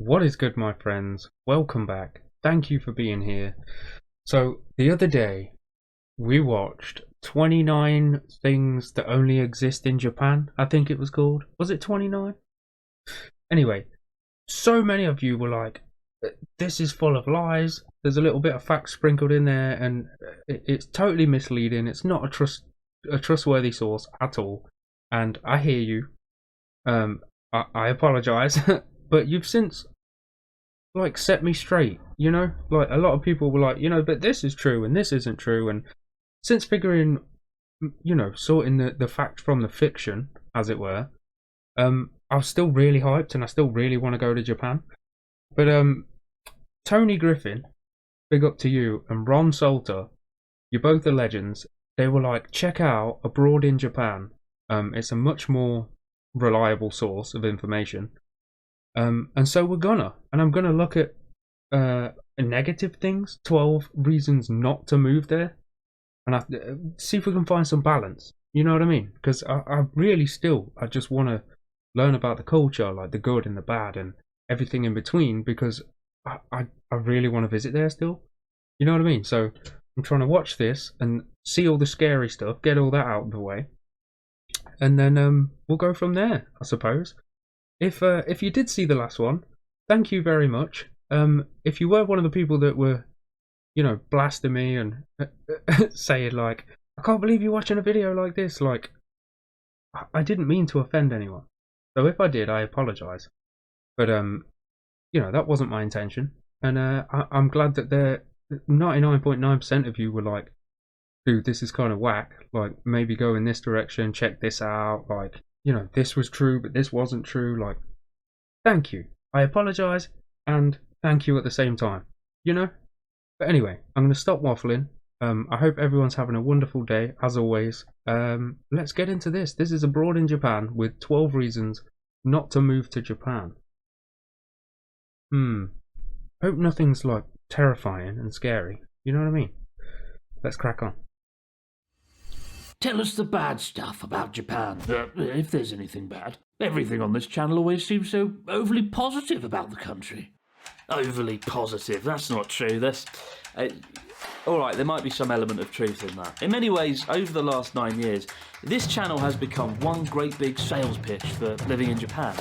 What is good, my friends? Welcome back. Thank you for being here. So, the other day, we watched 29 things that only exist in Japan, I think it was called. Was it 29? Anyway, so many of you were like, this is full of lies. There's a little bit of facts sprinkled in there, and it's totally misleading. It's not a trustworthy source at all. And I hear you. I apologize, but you've since set me straight. Like a lot of people were like, but this is true and this isn't true. And since figuring, sorting the fact from the fiction, as it were, I was still really hyped and I still really want to go to Japan. But Tony Griffin, big up to you, and Ron Salter, you're both the legends. They were like, check out Abroad in Japan. It's a much more reliable source of information. And so I'm gonna look at negative things, 12 reasons not to move there, and see if we can find some balance. You know what I mean? Because I just want to learn about the culture, like the good and the bad and everything in between, because I really want to visit there still. You know what I mean? So I'm trying to watch this and see all the scary stuff, get all that out of the way, and then we'll go from there, I suppose. If you did see the last one, thank you very much. If you were one of the people that were, blasting me and saying like, I can't believe you're watching a video like this, like, I didn't mean to offend anyone. So if I did, I apologise. But that wasn't my intention. And I'm glad that 99.9% of you were like, dude, this is kind of whack. Like, maybe go in this direction, check this out. Like, this was true, but this wasn't true. Like, thank you. I apologise, and thank you at the same time. But anyway, I'm going to stop waffling. I hope everyone's having a wonderful day, as always. Let's get into this. This is Abroad in Japan with 12 reasons not to move to Japan. Hope nothing's like terrifying and scary. You know what I mean? Let's crack on. Tell us the bad stuff about Japan, if there's anything bad. Everything on this channel always seems so overly positive about the country. Overly positive? That's not true. Alright, there might be some element of truth in that. In many ways, over the last 9 years, this channel has become one great big sales pitch for living in Japan.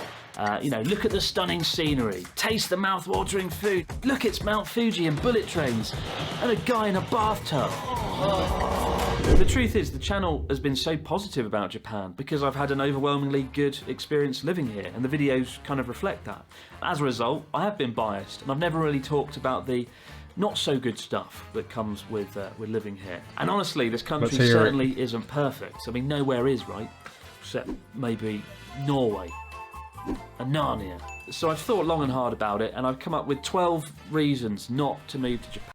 Look at the stunning scenery, taste the mouth-watering food, look, it's Mount Fuji and bullet trains, and a guy in a bathtub. The truth is, the channel has been so positive about Japan because I've had an overwhelmingly good experience living here, and the videos kind of reflect that. As a result, I have been biased, and I've never really talked about the not so good stuff that comes with living here. And honestly, this country certainly isn't perfect. I mean, nowhere is, right? Except maybe Norway and Narnia. So I've thought long and hard about it, and I've come up with 12 reasons not to move to Japan.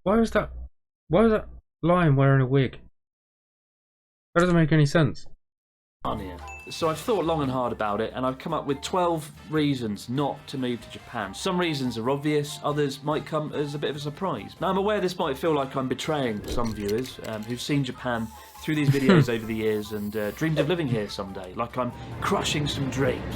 Why was that lion wearing a wig? That doesn't make any sense. Narnia. So I've thought long and hard about it, and I've come up with 12 reasons not to move to Japan. Some reasons are obvious, others might come as a bit of a surprise. Now, I'm aware this might feel like I'm betraying some viewers who've seen Japan through these videos over the years and dreamed of living here someday, like I'm crushing some dreams.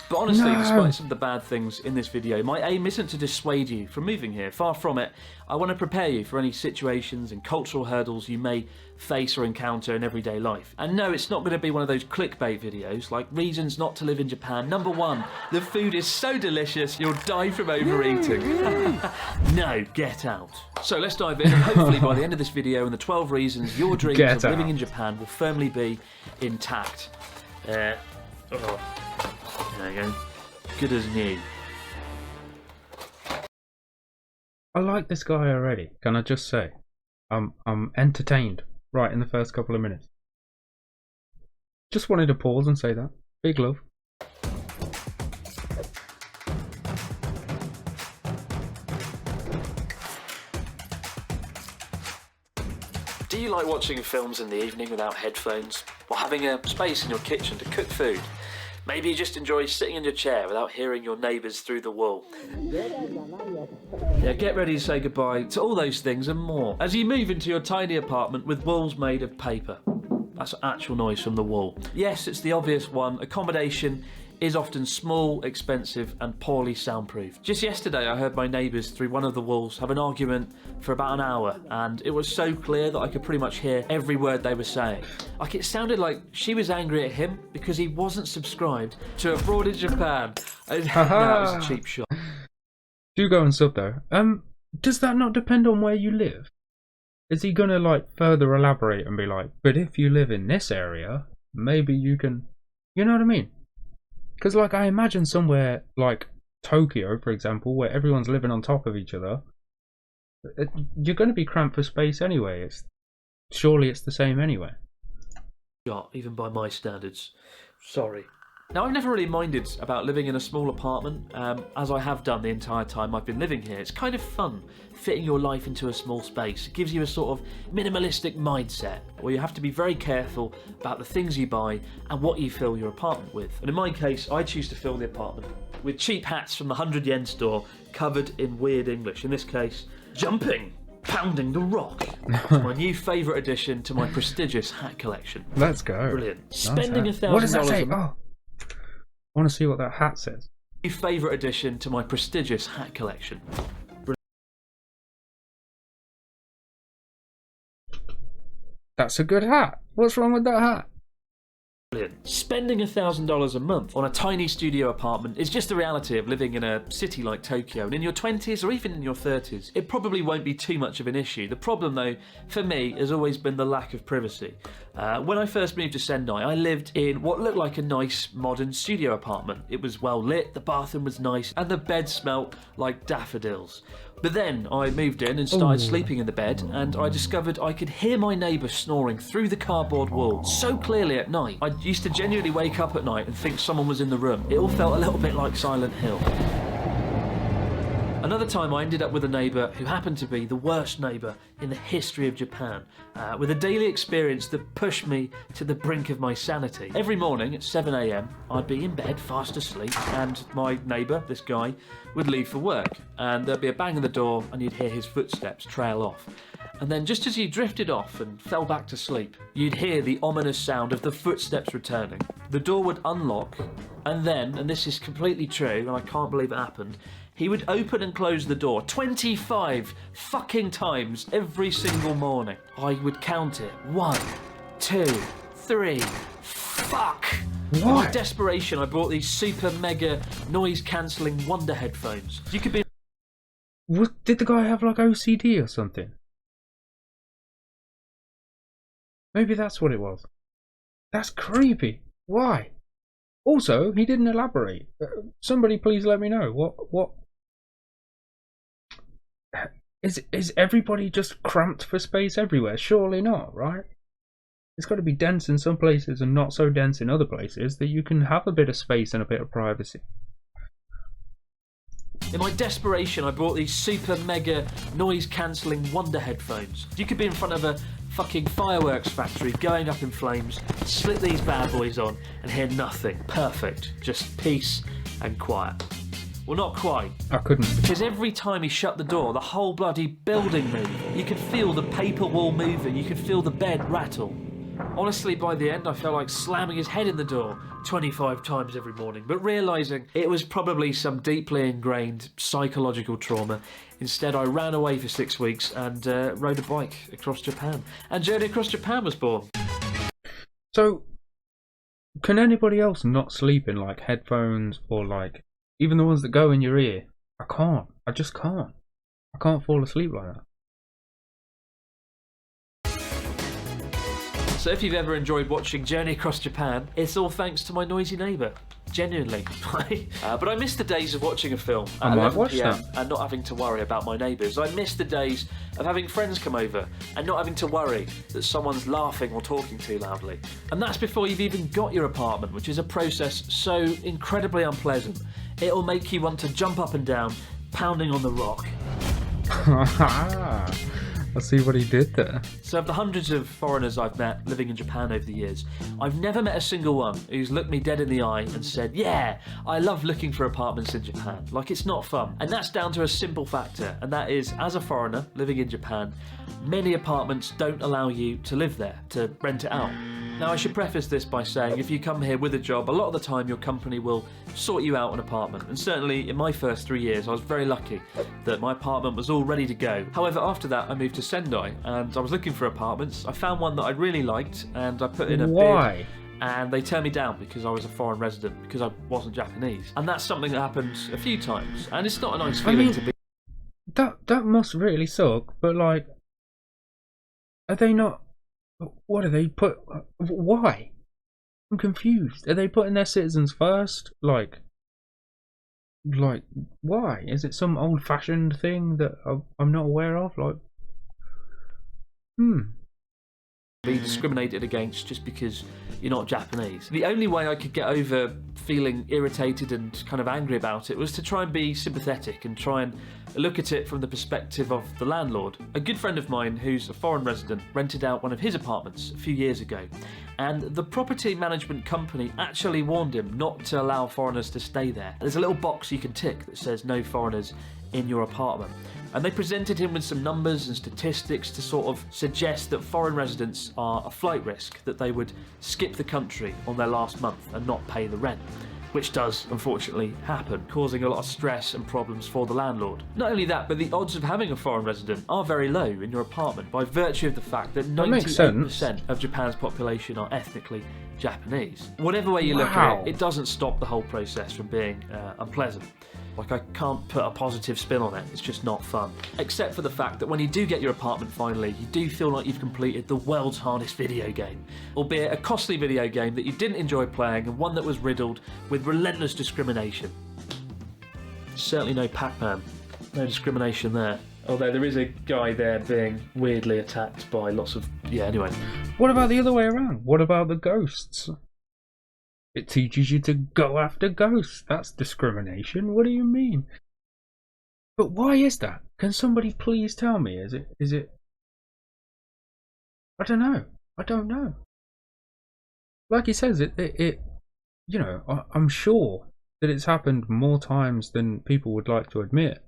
But honestly, despite some of the bad things in this video, my aim isn't to dissuade you from moving here. Far from it. I want to prepare you for any situations and cultural hurdles you may face or encounter in everyday life. And no, it's not going to be one of those clickbait videos like reasons not to live in Japan. Number 1, the food is so delicious you'll die from overeating. No, get out. So let's dive in, and hopefully by the end of this video and the 12 reasons, your dreams of living in Japan will firmly be intact. There you go. Good as new. I like this guy already. Can I just say, I'm entertained right in the first couple of minutes. Just wanted to pause and say that. Big love. Do you like watching films in the evening without headphones? Or having a space in your kitchen to cook food? Maybe you just enjoy sitting in your chair without hearing your neighbours through the wall. Yeah, get ready to say goodbye to all those things and more as you move into your tiny apartment with walls made of paper. That's actual noise from the wall. Yes, it's the obvious one. Accommodation is often small, expensive and poorly soundproofed. Just yesterday I heard my neighbours through one of the walls have an argument for about an hour, and it was so clear that I could pretty much hear every word they were saying. Like, it sounded like she was angry at him because he wasn't subscribed to Abroad in Japan. No, that was a cheap shot. Do go and sub though. Does that not depend on where you live? Is he gonna like further elaborate and be like, but if you live in this area, maybe you can, you know what I mean? Because like I imagine somewhere like Tokyo, for example, where everyone's living on top of each other, you're going to be cramped for space anyway. Surely it's the same anyway. Even by my standards. Sorry. Now, I've never really minded about living in a small apartment, as I have done the entire time I've been living here. It's kind of fun fitting your life into a small space. It gives you a sort of minimalistic mindset where you have to be very careful about the things you buy and what you fill your apartment with. And in my case, I choose to fill the apartment with cheap hats from the 100 yen store covered in weird English. In this case, jumping, pounding the rock. It's my new favourite addition to my prestigious hat collection. Let's go. Brilliant. Spending $1,000. What does that say? Oh. I want to see what that hat says. New favourite addition to my prestigious hat collection. That's a good hat. What's wrong with that hat? Brilliant. Spending $1,000 a month on a tiny studio apartment is just the reality of living in a city like Tokyo. And in your 20s or even in your 30s, it probably won't be too much of an issue. The problem, though, for me, has always been the lack of privacy. When I first moved to Sendai, I lived in what looked like a nice, modern studio apartment. It was well lit, the bathroom was nice, and the bed smelt like daffodils. But then I moved in and started sleeping in the bed, and I discovered I could hear my neighbour snoring through the cardboard wall so clearly at night. I used to genuinely wake up at night and think someone was in the room. It all felt a little bit like Silent Hill. Another time I ended up with a neighbour who happened to be the worst neighbour in the history of Japan, with a daily experience that pushed me to the brink of my sanity. Every morning at 7 AM, I'd be in bed, fast asleep, and my neighbour, this guy, would leave for work, and there'd be a bang on the door and you'd hear his footsteps trail off. And then just as he drifted off and fell back to sleep, you'd hear the ominous sound of the footsteps returning. The door would unlock, and then, and this is completely true, and I can't believe it happened, he would open and close the door 25 fucking times every single morning. I would count it. 1, 2, 3. Fuck! In my desperation, I bought these super mega noise-cancelling Wonder headphones. You could be... Did the guy have like OCD or something? Maybe that's what it was. That's creepy. Why? Also, he didn't elaborate. Somebody please let me know. What? Is everybody just cramped for space everywhere? Surely not, right? It's got to be dense in some places and not so dense in other places that you can have a bit of space and a bit of privacy. In my desperation, I bought these super mega noise-cancelling Wonder headphones. You could be in front of a fucking fireworks factory going up in flames, slip these bad boys on and hear nothing. Perfect. Just peace and quiet. Well, not quite. I couldn't. Because every time he shut the door, the whole bloody building moved. You could feel the paper wall moving. You could feel the bed rattle. Honestly, by the end, I felt like slamming his head in the door 25 times every morning, but realising it was probably some deeply ingrained psychological trauma. Instead, I ran away for 6 weeks and rode a bike across Japan. And Journey Across Japan was born. So, can anybody else not sleep in like headphones or like even the ones that go in your ear? I can't. I just can't. I can't fall asleep like that. So if you've ever enjoyed watching Journey Across Japan, it's all thanks to my noisy neighbour. Genuinely. But I miss the days of watching a film at 11 PM and not having to worry about my neighbours. I miss the days of having friends come over and not having to worry that someone's laughing or talking too loudly. And that's before you've even got your apartment, which is a process so incredibly unpleasant. It'll make you want to jump up and down, pounding on the rock. I see what he did there. So of the hundreds of foreigners I've met living in Japan over the years, I've never met a single one who's looked me dead in the eye and said, yeah, I love looking for apartments in Japan. Like, it's not fun. And that's down to a simple factor, and that is, as a foreigner living in Japan, many apartments don't allow you to live there, to rent it out. Now, I should preface this by saying if you come here with a job, a lot of the time your company will sort you out an apartment. And certainly in my first 3 years, I was very lucky that my apartment was all ready to go. However, after that, I moved to Sendai and I was looking for apartments. I found one that I really liked and I put in a bid. And they turned me down because I was a foreign resident, because I wasn't Japanese. And that's something that happened a few times. And it's not a nice feeling to be... That must really suck, but like... Are they not... What are they put... Why? I'm confused. Are they putting their citizens first? Like, why? Is it some old-fashioned thing that I'm not aware of? Like... Be discriminated against just because you're not Japanese. The only way I could get over feeling irritated and kind of angry about it was to try and be sympathetic and try and look at it from the perspective of the landlord. A good friend of mine who's a foreign resident rented out one of his apartments a few years ago, and the property management company actually warned him not to allow foreigners to stay there. There's a little box you can tick that says no foreigners in your apartment. And they presented him with some numbers and statistics to sort of suggest that foreign residents are a flight risk, that they would skip the country on their last month and not pay the rent, which does unfortunately happen, causing a lot of stress and problems for the landlord. Not only that, but the odds of having a foreign resident are very low in your apartment by virtue of the fact that 98% of Japan's population are ethnically Japanese. Whatever way you look at it, it doesn't stop the whole process from being unpleasant. Like, I can't put a positive spin on it, it's just not fun. Except for the fact that when you do get your apartment finally, you do feel like you've completed the world's hardest video game. Albeit a costly video game that you didn't enjoy playing and one that was riddled with relentless discrimination. Certainly no Pac-Man, no discrimination there. Although there is a guy there being weirdly attacked by lots of... yeah, anyway. What about the other way around? What about the ghosts? It teaches you to go after ghosts. That's discrimination. What do you mean? But why is that? Can somebody please tell me? Is it? I don't know. I don't know. Like he says, it you know, I'm sure that it's happened more times than people would like to admit.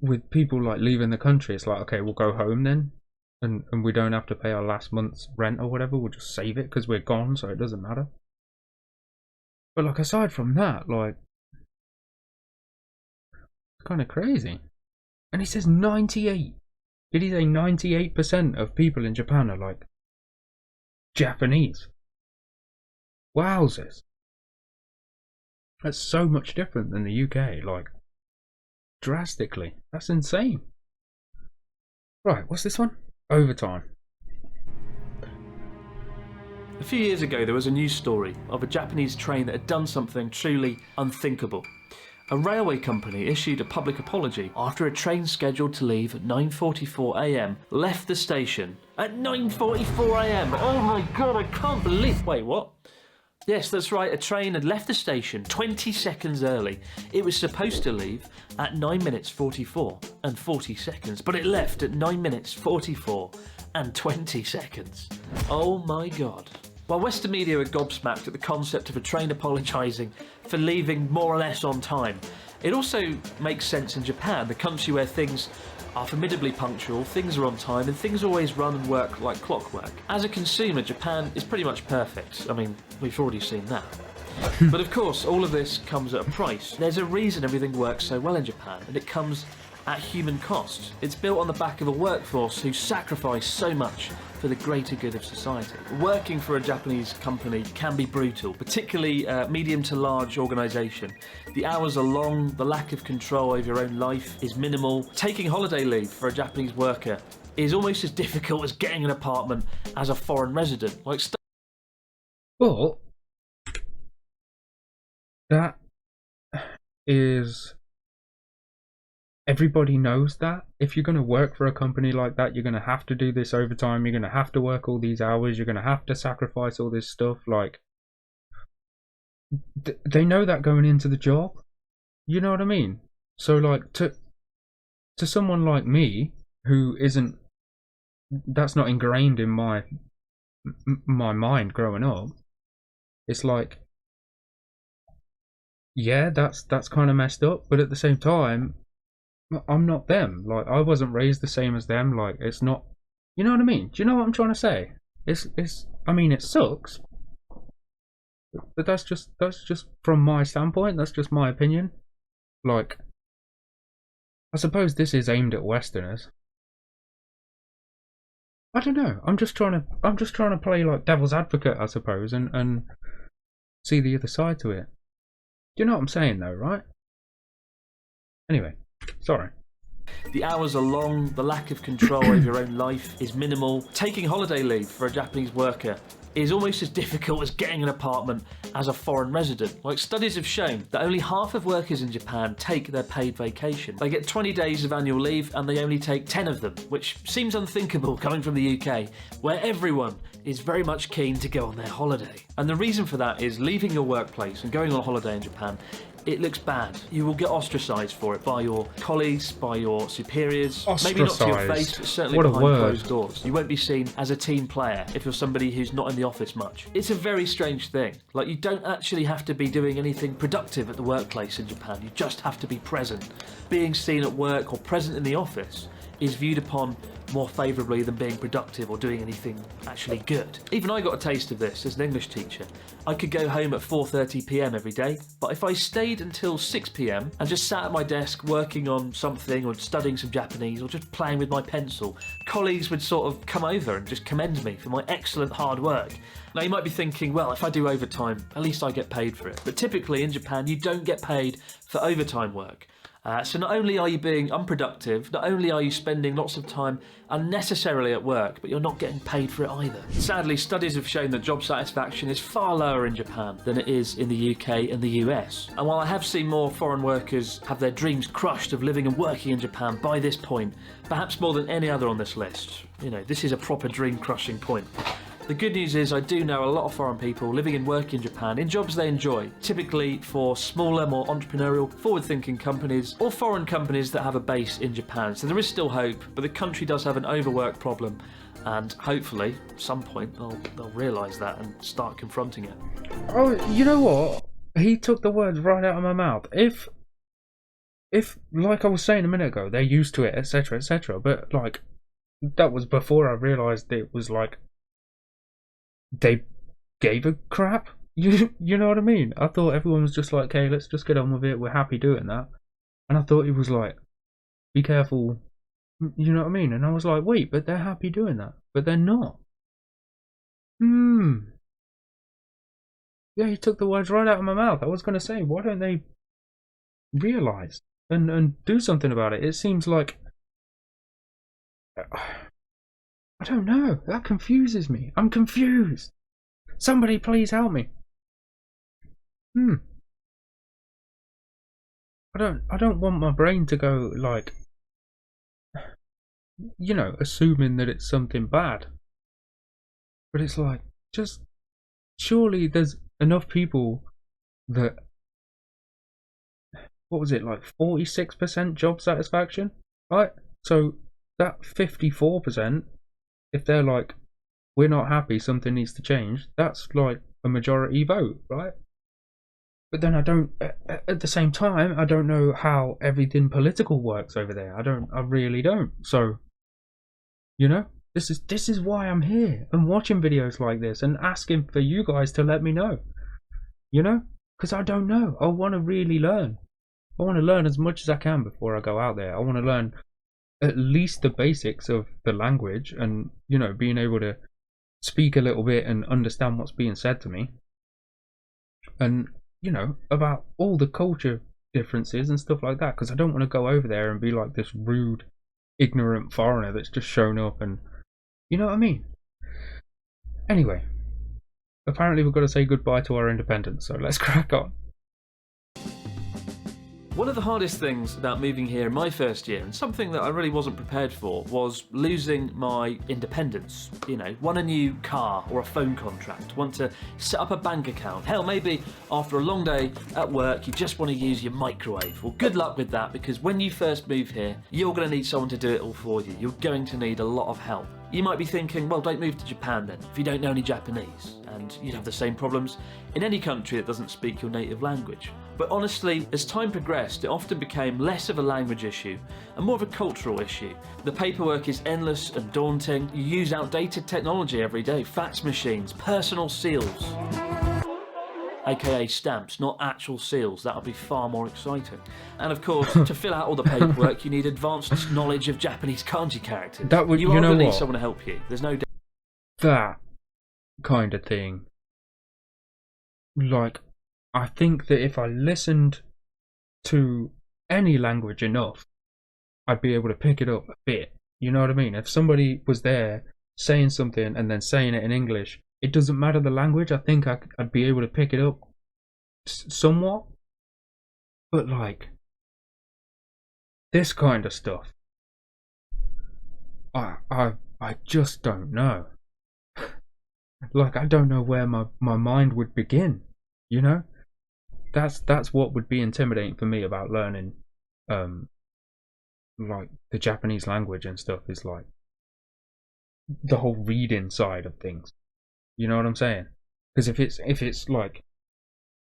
With people like leaving the country, it's like, okay, we'll go home then. And we don't have to pay our last month's rent or whatever. We'll just save it because we're gone, so it doesn't matter. But like, aside from that, like, it's kind of crazy. And he says 98. Did he say 98% of people in Japan are like Japanese? Wowzers. That's so much different than the UK, like, drastically. That's insane. Right, what's this one? Overtime. A few years ago, there was a news story of a Japanese train that had done something truly unthinkable. A railway company issued a public apology after a train scheduled to leave at 9:44 AM left the station at 9:44 AM. Oh my god, I can't believe... Wait, what? Yes, that's right, a train had left the station 20 seconds early. It was supposed to leave at 9 minutes 44 and 40 seconds, but it left at 9 minutes 44 and 20 seconds. Oh my god. While Western media are gobsmacked at the concept of a train apologising for leaving more or less on time, it also makes sense in Japan, the country where things are formidably punctual, things are on time, and things always run and work like clockwork. As a consumer, Japan is pretty much perfect. I mean, we've already seen that. But of course, all of this comes at a price. There's a reason everything works so well in Japan, and it comes at human cost. It's built on the back of a workforce who sacrifice so much for the greater good of society. Working for a Japanese company can be brutal, particularly a medium to large organisation. The hours are long, the lack of control over your own life is minimal. Taking holiday leave for a Japanese worker is almost as difficult as getting an apartment as a foreign resident. But that is... Everybody knows that. If you're going to work for a company like that, you're going to have to do this overtime. You're going to have to work all these hours. You're going to have to sacrifice all this stuff. Like, they know that going into the job. You know what I mean? So, like, to someone like me who isn't, that's not ingrained in my mind growing up. It's like, yeah, that's kind of messed up. But at the same time, I'm not them. Like, I wasn't raised the same as them. Like, it's not... You know what I mean? Do you know what I'm trying to say? I mean, it sucks, but that's just from my standpoint. That's just my opinion. Like, I suppose this is aimed at Westerners. I don't know. I'm just trying to play like devil's advocate, I suppose, and see the other side to it. Do you know what I'm saying, though, right? Anyway, sorry. The hours are long, the lack of control over your own life is minimal. Taking holiday leave for a Japanese worker is almost as difficult as getting an apartment as a foreign resident. Like, studies have shown that only half of workers in Japan take their paid vacation. They get 20 days of annual leave and they only take 10 of them, which seems unthinkable coming from the UK, where everyone is very much keen to go on their holiday. And the reason for that is leaving your workplace and going on holiday in Japan, it looks bad. You will get ostracised for it by your colleagues, by your superiors. Maybe not to your face, but certainly behind closed doors. You won't be seen as a team player if you're somebody who's not in the office much. It's a very strange thing. Like, you don't actually have to be doing anything productive at the workplace in Japan. You just have to be present. Being seen at work or present in the office is viewed upon more favourably than being productive or doing anything actually good. Even I got a taste of this as an English teacher. I could go home at 4:30 p.m. every day, but if I stayed until 6 p.m. and just sat at my desk working on something or studying some Japanese or just playing with my pencil, colleagues would sort of come over and just commend me for my excellent hard work. Now, you might be thinking, well, if I do overtime, at least I get paid for it. But typically in Japan, you don't get paid for overtime work. So not only are you being unproductive, not only are you spending lots of time unnecessarily at work, but you're not getting paid for it either. Sadly, studies have shown that job satisfaction is far lower in Japan than it is in the UK and the US. And while I have seen more foreign workers have their dreams crushed of living and working in Japan by this point, perhaps more than any other on this list, this is a proper dream-crushing point. The good news is I do know a lot of foreign people living and working in Japan in jobs they enjoy, typically for smaller, more entrepreneurial, forward-thinking companies or foreign companies that have a base in Japan. So there is still hope, but the country does have an overwork problem, and hopefully at some point they'll realise that and start confronting it. Oh, you know what? He took the words right out of my mouth. If like I was saying a minute ago, they're used to it, etc., but like that was before I realised it was like they gave a crap. You know what I mean? I thought everyone was just like, okay, let's just get on with it. We're happy doing that. And I thought it was like, be careful. You know what I mean? And I was like, wait, but they're happy doing that. But they're not. Yeah, he took the words right out of my mouth. I was going to say, why don't they realise and do something about it? It seems like... I don't know. That confuses me. I'm confused. Somebody please help me. I don't want my brain to go like, assuming that it's something bad. But it's like, just surely there's enough people that, what was it, like 46% job satisfaction, right? So that 54%, if they're like, we're not happy, something needs to change, that's like a majority vote, right? But then at the same time, I don't know how everything political works over there. I really don't. So, this is why I'm here and watching videos like this and asking for you guys to let me know. Because I don't know. I want to really learn. I want to learn as much as I can before I go out there. I want to learn at least the basics of the language and, being able to speak a little bit and understand what's being said to me. And, about all the culture differences and stuff like that. Because I don't want to go over there and be like this rude, ignorant foreigner that's just shown up and, you know what I mean? Anyway, apparently we've got to say goodbye to our independence, so let's crack on. One of the hardest things about moving here in my first year, and something that I really wasn't prepared for, was losing my independence. Want a new car or a phone contract, want to set up a bank account. Hell, maybe after a long day at work, you just want to use your microwave. Well, good luck with that, because when you first move here, you're going to need someone to do it all for you. You're going to need a lot of help. You might be thinking, well, don't move to Japan then, if you don't know any Japanese, and you'd have the same problems in any country that doesn't speak your native language. But honestly, as time progressed, it often became less of a language issue and more of a cultural issue. The paperwork is endless and daunting. You use outdated technology every day, fax machines, personal seals, aka stamps, not actual seals. That would be far more exciting. And of course, to fill out all the paperwork, you need advanced knowledge of Japanese kanji characters. That would, you you are know going to need what? someone to help you. There's no doubt. That kind of thing. Like, I think that if I listened to any language enough, I'd be able to pick it up a bit. You know what I mean? If somebody was there saying something and then saying it in English, it doesn't matter the language. I think I'd be able to pick it up somewhat. But like, this kind of stuff, I just don't know. Like, I don't know where my mind would begin, you know? That's what would be intimidating for me about learning like the Japanese language and stuff, is like the whole reading side of things. You know what I'm saying? Because if it's like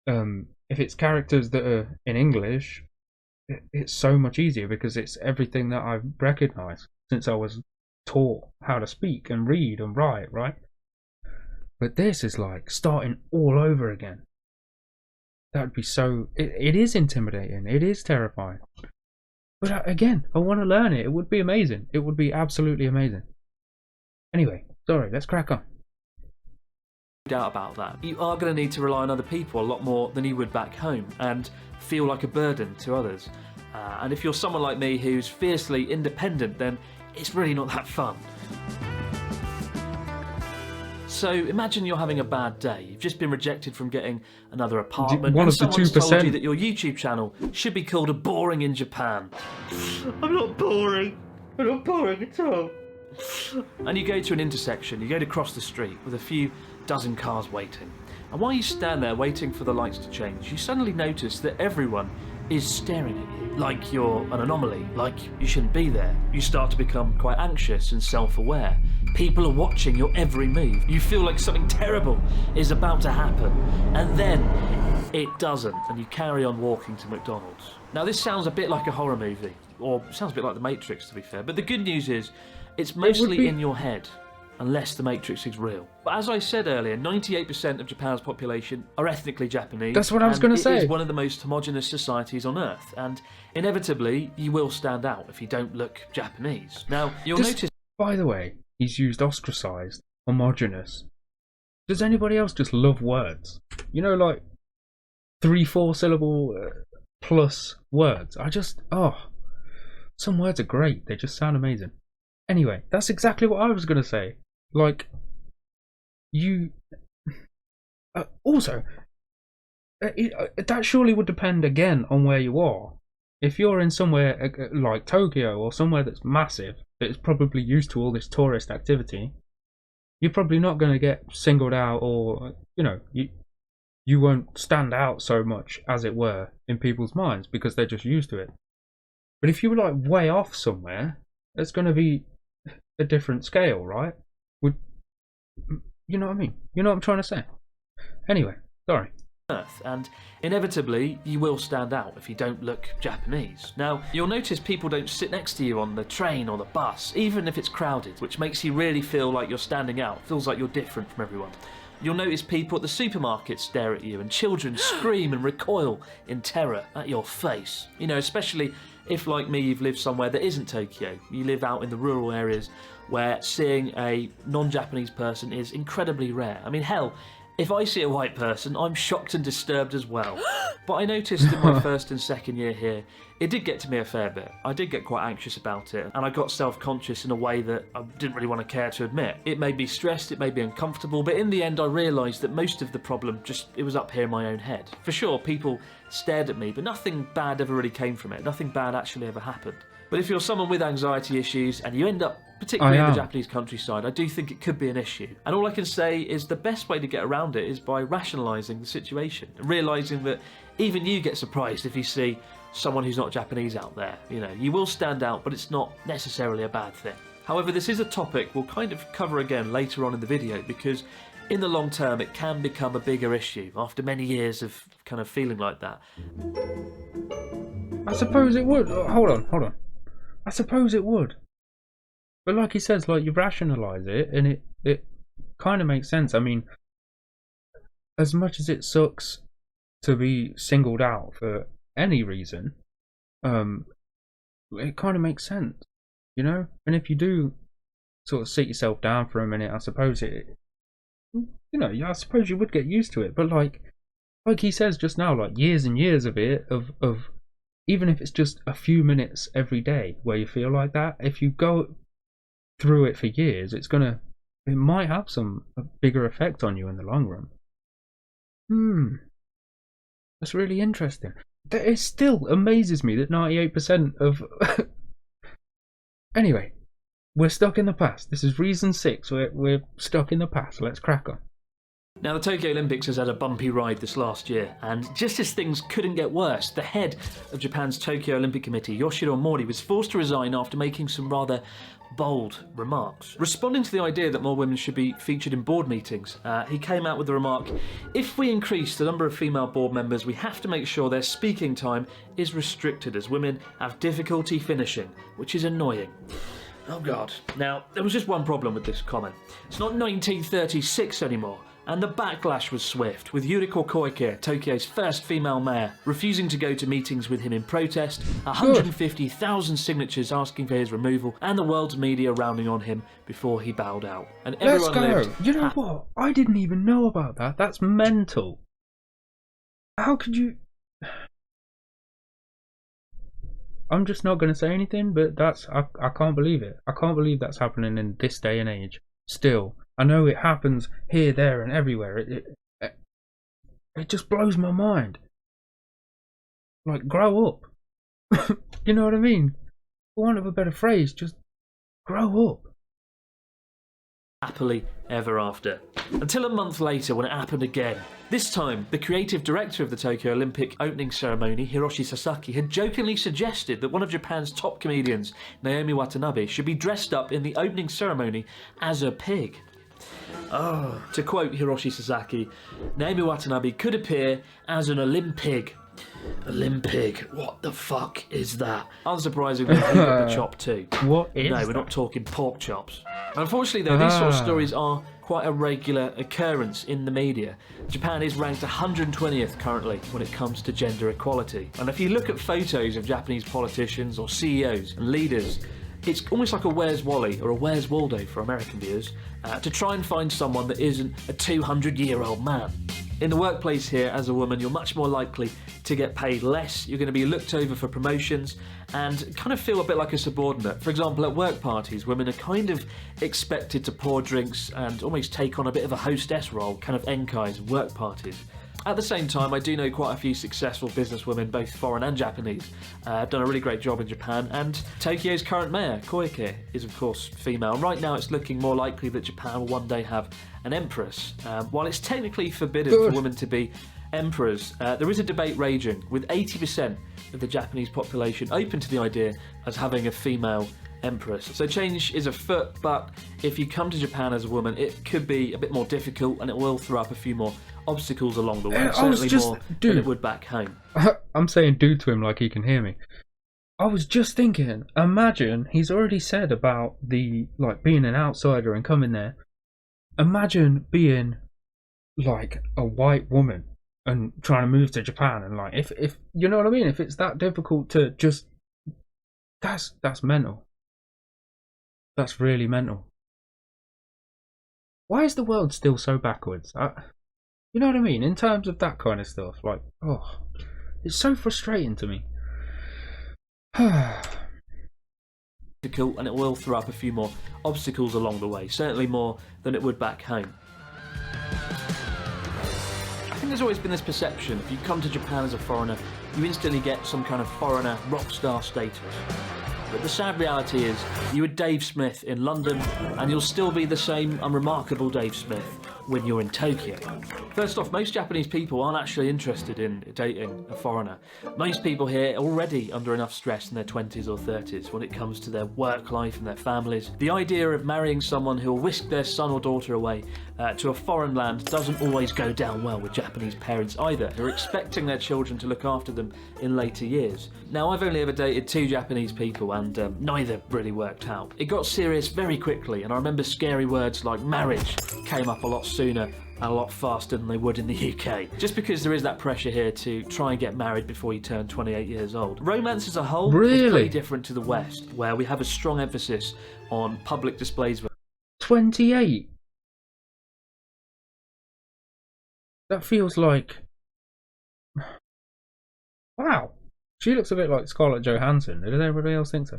if it's characters that are in English, it's so much easier because it's everything that I've recognized since I was taught how to speak and read and write, right? But this is like starting all over again. That would be so... It is intimidating. It is terrifying. But again, I want to learn it. It would be amazing. It would be absolutely amazing. Anyway, sorry, let's crack on. Doubt about that. You are going to need to rely on other people a lot more than you would back home and feel like a burden to others. And if you're someone like me who's fiercely independent, then it's really not that fun. So imagine you're having a bad day. You've just been rejected from getting another apartment. One and of the someone's told 2%. you that your YouTube channel should be called Boring in Japan. I'm not boring. I'm not boring at all. And you go to an intersection. You go to cross the street with a few dozen cars waiting. And while you stand there waiting for the lights to change, you suddenly notice that everyone is staring at you, like you're an anomaly, like you shouldn't be there. You start to become quite anxious and self-aware. People are watching your every move. You feel like something terrible is about to happen. And then it doesn't, and you carry on walking to McDonald's. Now this sounds a bit like a horror movie, or sounds a bit like The Matrix to be fair, but the good news is it's mostly in your head, unless The Matrix is real. But as I said earlier, 98% of Japan's population are ethnically Japanese. That's what I was going to say. It is one of the most homogenous societies on Earth, and inevitably you will stand out if you don't look Japanese. Now, you'll notice... By the way, he's used ostracized, homogenous. Does anybody else just love words? You know, like 3-4 syllable plus words. Some words are great. They just sound amazing. Anyway, that's exactly what I was going to say. Like, you... also, that surely would depend again on where you are. If you're in somewhere like Tokyo or somewhere that's massive, that is probably used to all this tourist activity, you're probably not going to get singled out, or, you know, you won't stand out so much, as it were, in people's minds because they're just used to it. But if you were like way off somewhere, it's going to be a different scale, right? You know what I mean? You know what I'm trying to say? Anyway, sorry. Earth, and inevitably you will stand out if you don't look Japanese. Now, you'll notice people don't sit next to you on the train or the bus, even if it's crowded, which makes you really feel like you're standing out, feels like you're different from everyone. You'll notice people at the supermarket stare at you, and children scream and recoil in terror at your face. You know, especially if, like me, you've lived somewhere that isn't Tokyo. You live out in the rural areas where seeing a non-Japanese person is incredibly rare. I mean, hell, if I see a white person, I'm shocked and disturbed as well. But I noticed in my first and second year here, it did get to me a fair bit. I did get quite anxious about it, and I got self-conscious in a way that I didn't really want to care to admit. It made me stressed, it made me uncomfortable, but in the end I realised that most of the problem it was up here in my own head. For sure, people stared at me, but nothing bad ever really came from it. Nothing bad actually ever happened. But if you're someone with anxiety issues and you end up particularly in the Japanese countryside, I do think it could be an issue. And all I can say is the best way to get around it is by rationalising the situation, realising that even you get surprised if you see someone who's not Japanese out there. You know, you will stand out, but it's not necessarily a bad thing. However, this is a topic we'll kind of cover again later on in the video, because in the long term, it can become a bigger issue after many years of kind of feeling like that. I suppose it would. Hold on. I suppose it would. But like he says, like, you rationalise it, and it kind of makes sense. I mean, as much as it sucks to be singled out for any reason, it kind of makes sense, you know? And if you do sort of sit yourself down for a minute, I suppose I suppose you would get used to it. But like he says just now, like, years and years of it, of even if it's just a few minutes every day where you feel like that, if you go through it for years, it might have a bigger effect on you in the long run. That's really interesting. It still amazes me that 98% of... Anyway, we're stuck in the past. This is reason 6. We're stuck in the past. Let's crack on. Now, the Tokyo Olympics has had a bumpy ride this last year, and just as things couldn't get worse, the head of Japan's Tokyo Olympic Committee, Yoshiro Mori, was forced to resign after making some rather bold remarks. Responding to the idea that more women should be featured in board meetings, he came out with the remark, "If we increase the number of female board members, we have to make sure their speaking time is restricted, as women have difficulty finishing, which is annoying." Oh God. Now, there was just one problem with this comment. It's not 1936 anymore. And the backlash was swift, with Yuriko Koike, Tokyo's first female mayor, refusing to go to meetings with him in protest, 150,000 signatures asking for his removal, and the world's media rounding on him before he bowed out. And everyone lived. You know what? I didn't even know about that. That's mental. How could you... I'm just not going to say anything, but I can't believe it. I can't believe that's happening in this day and age. Still. I know it happens here, there, and everywhere. It just blows my mind. Like, grow up. You know what I mean? For want of a better phrase, just grow up. Happily ever after. Until a month later when it happened again. This time, the creative director of the Tokyo Olympic opening ceremony, Hiroshi Sasaki, had jokingly suggested that one of Japan's top comedians, Naomi Watanabe, should be dressed up in the opening ceremony as a pig. To quote Hiroshi Sasaki, Naomi Watanabe could appear as an Olympig. Olympig, what the fuck is that? Unsurprisingly, he got the chop too. What is No, that? we're not talking pork chops. Unfortunately though, these sort of stories are quite a regular occurrence in the media. Japan is ranked 120th currently when it comes to gender equality. And if you look at photos of Japanese politicians or CEOs and leaders, it's almost like a Where's Wally or a Where's Waldo for American viewers, to try and find someone that isn't a 200-year-old man. In the workplace here, as a woman, you're much more likely to get paid less, you're going to be looked over for promotions, and kind of feel a bit like a subordinate. For example, at work parties, women are kind of expected to pour drinks and almost take on a bit of a hostess role, kind of enkais and work parties. At the same time, I do know quite a few successful businesswomen, both foreign and Japanese, have done a really great job in Japan, and Tokyo's current mayor, Koike, is of course female. Right now it's looking more likely that Japan will one day have an empress. While it's technically forbidden for women to be emperors, there is a debate raging, with 80% of the Japanese population open to the idea as having a female empress. So change is afoot, but if you come to Japan as a woman, it could be a bit more difficult, and it will throw up a few more obstacles along the way, certainly more than it would back home. I'm saying dude to him like he can hear me. I was just thinking, imagine he's already said about the, like, being an outsider and coming there. Imagine being like a white woman and trying to move to Japan, and like, if you know what I mean, if it's that difficult to just, that's mental. That's really mental. Why is the world still so backwards? You know what I mean? In terms of that kind of stuff, like, oh, it's so frustrating to me. Difficult, and it will throw up a few more obstacles along the way, certainly more than it would back home. I think there's always been this perception, if you come to Japan as a foreigner, you instantly get some kind of foreigner rock star status. But the sad reality is, you were Dave Smith in London, and you'll still be the same unremarkable Dave Smith when you're in Tokyo. First off, most Japanese people aren't actually interested in dating a foreigner. Most people here are already under enough stress in their 20s or 30s when it comes to their work life and their families. The idea of marrying someone who will whisk their son or daughter away to a foreign land doesn't always go down well with Japanese parents either, who are expecting their children to look after them in later years. Now, I've only ever dated 2 Japanese people and neither really worked out. It got serious very quickly, and I remember scary words like marriage came up a lot sooner and a lot faster than they would in the UK. Just because there is that pressure here to try and get married before you turn 28 years old. Romance as a whole is pretty different to the West, where we have a strong emphasis on public displays. 28? That feels like... Wow. She looks a bit like Scarlett Johansson. Does everybody else think so?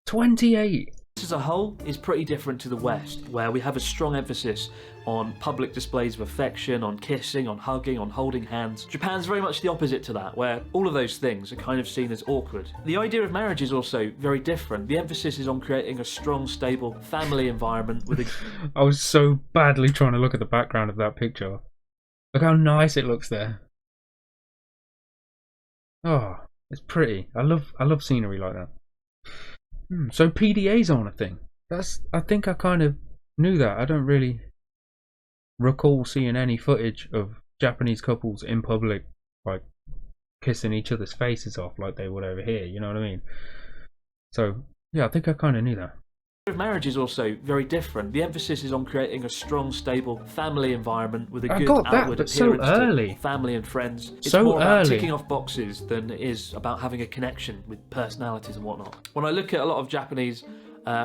28? As a whole is pretty different to the West, where we have a strong emphasis on public displays of affection, on kissing, on hugging, on holding hands. Japan's very much the opposite to that, where all of those things are kind of seen as awkward. The idea of marriage is also very different. The emphasis is on creating a strong, stable family environment with a... I was so badly trying to look at the background of that picture. Look how nice it looks there. Oh, it's pretty. I love scenery like that. So PDA's on a thing. I think I kind of knew that. I don't really recall seeing any footage of Japanese couples in public like kissing each other's faces off like they would over here, you know what I mean? So yeah, I think I kind of knew that. Marriage is also very different. The emphasis is on creating a strong, stable family environment with a good outward appearance to family and friends. It's more about ticking off boxes than it is about having a connection with personalities and whatnot. When I look at a lot of Japanese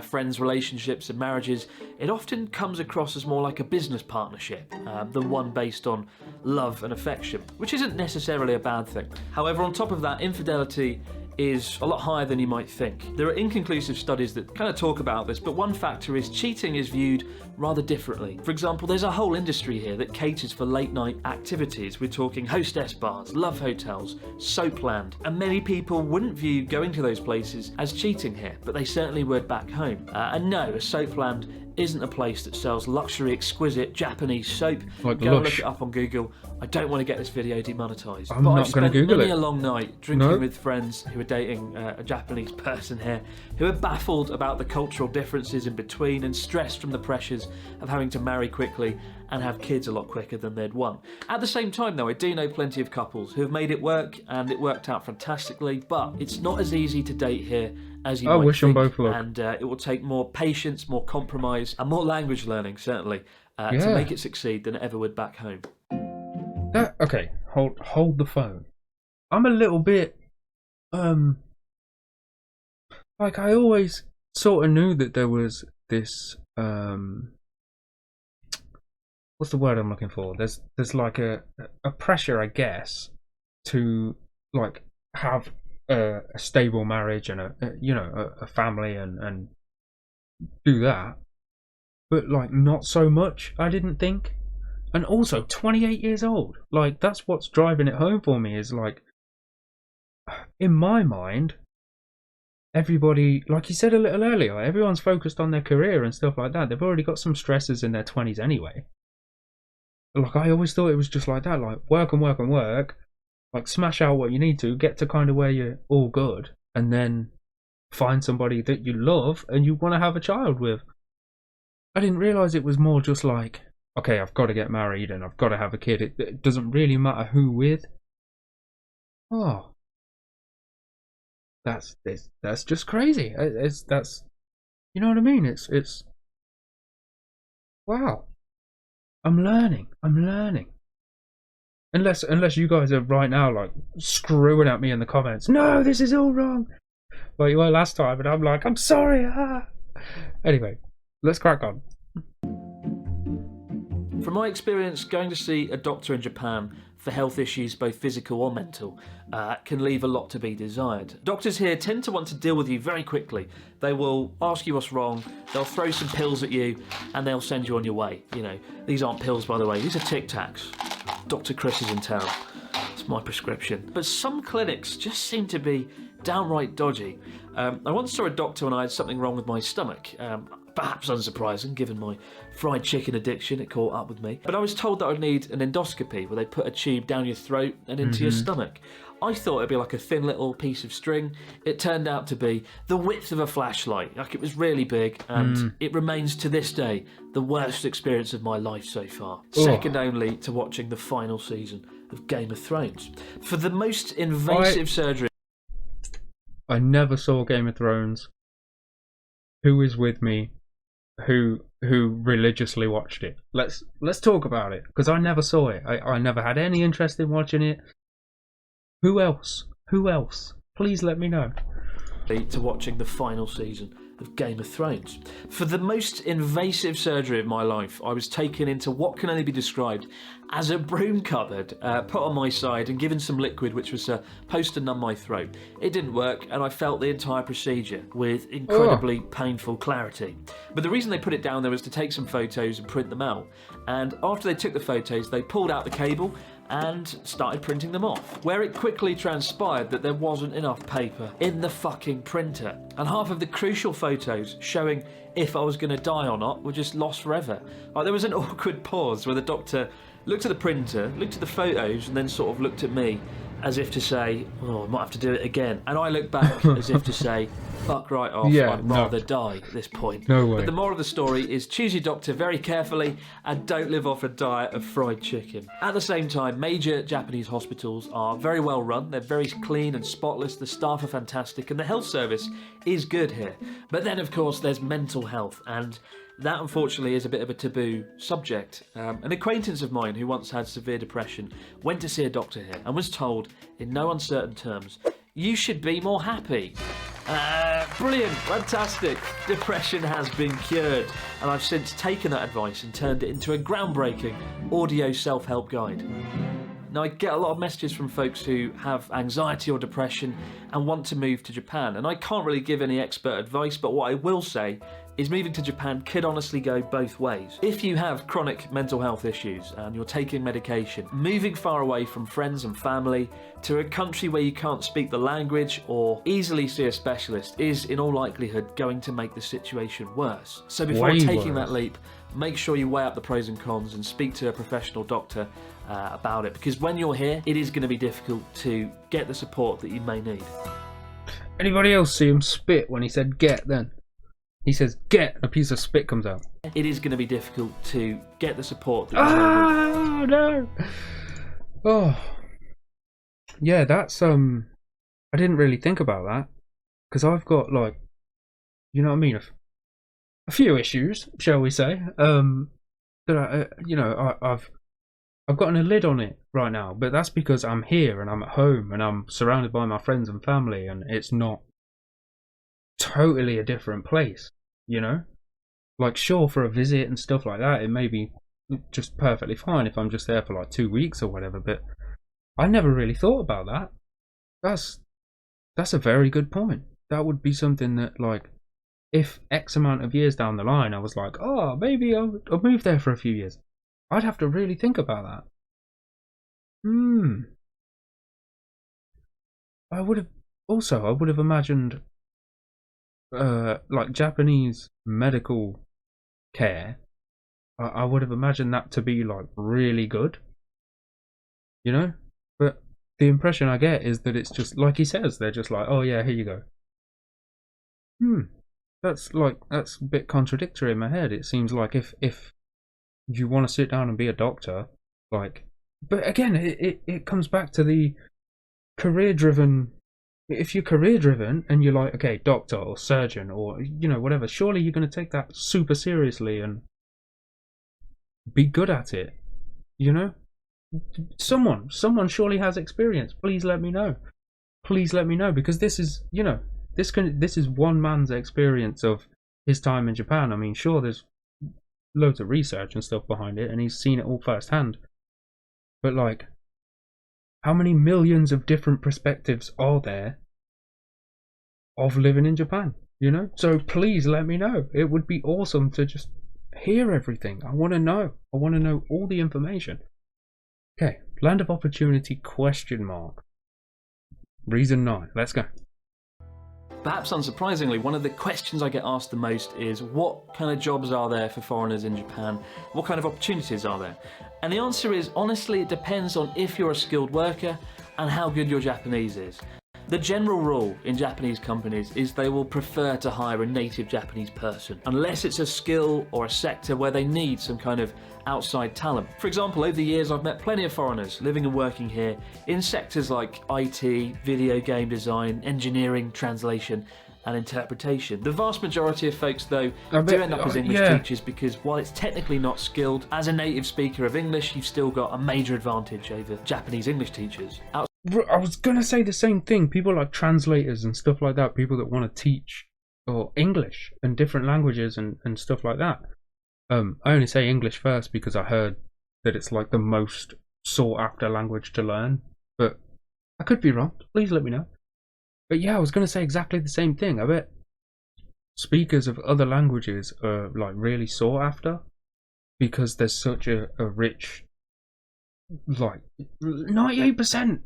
friends' relationships and marriages, it often comes across as more like a business partnership than one based on love and affection, which isn't necessarily a bad thing. However, on top of that, infidelity is a lot higher than you might think. There are inconclusive studies that kind of talk about this, but one factor is cheating is viewed rather differently. For example, there's a whole industry here that caters for late night activities. We're talking hostess bars, love hotels, soapland, and many people wouldn't view going to those places as cheating here, but they certainly would back home. And no, a soapland isn't a place that sells luxury, exquisite Japanese soap. Like Go and look it up on Google. I don't want to get this video demonetized. I'm not going to Google it. Many a long night drinking with friends who are dating a Japanese person here, who are baffled about the cultural differences in between and stressed from the pressures of having to marry quickly and have kids a lot quicker than they'd want. At the same time though, I do know plenty of couples who have made it work and it worked out fantastically, but it's not as easy to date here as you might think, and it will take more patience, more compromise, and more language learning, certainly, to make it succeed than it ever would back home. Okay, hold the phone. I'm a little bit, like I always sort of knew that there was this, what's the word I'm looking for? There's like a pressure, I guess, to like have a stable marriage and a family and do that, but like not so much, I didn't think. And also 28 years old, like that's what's driving it home for me, is like, in my mind, everybody, like you said a little earlier, everyone's focused on their career and stuff like that. They've already got some stresses in their 20s anyway. Like I always thought it was just like that, like work and work and work, like smash out what you need to, get to kind of where you're all good, and then find somebody that you love and you want to have a child with. I didn't realise it was more just like, okay, I've got to get married and I've got to have a kid. It doesn't really matter who with. Oh, that's just crazy. That's you know what I mean? It's wow. I'm learning. Unless you guys are right now like screwing at me in the comments. No, this is all wrong. Like you were last time, and I'm like, I'm sorry. Anyway, let's crack on. From my experience, going to see a doctor in Japan for health issues, both physical or mental, can leave a lot to be desired. Doctors here tend to want to deal with you very quickly. They will ask you what's wrong, they'll throw some pills at you, and they'll send you on your way. You know, these aren't pills, by the way, these are Tic Tacs. Dr. Chris is in town. It's my prescription. But some clinics just seem to be downright dodgy. I once saw a doctor when I had something wrong with my stomach. perhaps unsurprising given my fried chicken addiction. It caught up with me. But I was told that I'd need an endoscopy where they put a tube down your throat and into your stomach. I thought it'd be like a thin little piece of string. It turned out to be the width of a flashlight. Like, it was really big, and it remains to this day the worst experience of my life so far. Second only to watching the final season of Game of Thrones. For the most invasive surgery... I never saw Game of Thrones. Who is with me? Who religiously watched it? Let's talk about it, because I never saw it. I never had any interest in watching it. Who else? Please let me know. To watching the final season of Game of Thrones. For the most invasive surgery of my life, I was taken into what can only be described as a broom cupboard, put on my side and given some liquid which was supposed to numb my throat. It didn't work, and I felt the entire procedure with incredibly painful clarity. But the reason they put it down there was to take some photos and print them out. And after they took the photos, they pulled out the cable and started printing them off, where it quickly transpired that there wasn't enough paper in the fucking printer, and half of the crucial photos showing if I was going to die or not were just lost forever. Like, there was an awkward pause where the doctor looked at the printer, looked at the photos, and then sort of looked at me as if to say, oh, I might have to do it again. And I looked back as if to say, fuck right off, I'd rather die at this point. No way. But the moral of the story is choose your doctor very carefully and don't live off a diet of fried chicken. At the same time, major Japanese hospitals are very well run. They're very clean and spotless. The staff are fantastic and the health service is good here. But then, of course, there's mental health, and that unfortunately is a bit of a taboo subject. An acquaintance of mine who once had severe depression went to see a doctor here and was told in no uncertain terms, you should be more happy. Brilliant, fantastic. Depression has been cured, and I've since taken that advice and turned it into a groundbreaking audio self-help guide. Now, I get a lot of messages from folks who have anxiety or depression and want to move to Japan, and I can't really give any expert advice, but what I will say is moving to Japan could honestly go both ways. If you have chronic mental health issues and you're taking medication, moving far away from friends and family to a country where you can't speak the language or easily see a specialist is in all likelihood going to make the situation worse. So before taking that leap, make sure you weigh up the pros and cons and speak to a professional doctor about it, because when you're here, it is going to be difficult to get the support that you may need. Anybody else see him spit when he said get then? He says get, and a piece of spit comes out. It is going to be difficult to get the support that you may need. No! Oh. Yeah, that's, I didn't really think about that, because I've got, like, you know what I mean, a few issues, shall we say, that I've gotten a lid on it right now, but that's because I'm here and I'm at home and I'm surrounded by my friends and family, and it's not totally a different place, you know? Like, sure, for a visit and stuff like that, it may be just perfectly fine if I'm just there for like 2 weeks or whatever, but I never really thought about that. That's a very good point. That would be something that, like, if X amount of years down the line I was like, oh, maybe I'll move there for a few years, I'd have to really think about that. I would have imagined like Japanese medical care, I would have imagined that to be like really good, you know? But the impression I get is that it's just like he says, they're just like, oh yeah, here you go. That's a bit contradictory in my head. It seems like if you want to sit down and be a doctor, like, but again, it comes back to the career driven. If you're career driven and you're like, okay, doctor or surgeon or, you know, whatever, surely you're going to take that super seriously and be good at it, you know? Someone surely has experience. Please let me know, because this is, you know, this is one man's experience of his time in Japan. I mean, sure, there's loads of research and stuff behind it and he's seen it all firsthand, but like, how many millions of different perspectives are there of living in Japan, you know? So please let me know. It would be awesome to just hear everything. I want to know all the information. Okay, land of opportunity ? Reason 9. Let's go. Perhaps unsurprisingly, one of the questions I get asked the most is what kind of jobs are there for foreigners in Japan? What kind of opportunities are there? And the answer is, honestly, it depends on if you're a skilled worker and how good your Japanese is. The general rule in Japanese companies is they will prefer to hire a native Japanese person, unless it's a skill or a sector where they need some kind of outside talent. For example, over the years I've met plenty of foreigners living and working here in sectors like IT, video game design, engineering, translation and interpretation. The vast majority of folks though do end up as English teachers because while it's technically not skilled, as a native speaker of English you've still got a major advantage over Japanese English teachers. I was going to say the same thing. People like translators and stuff like that, people that want to teach or English and different languages and stuff like that. I only say English first because I heard that it's like the most sought after language to learn, but I could be wrong. Please let me know. But yeah, I was going to say exactly the same thing. I bet speakers of other languages are like really sought after because there's such a rich, like 98%.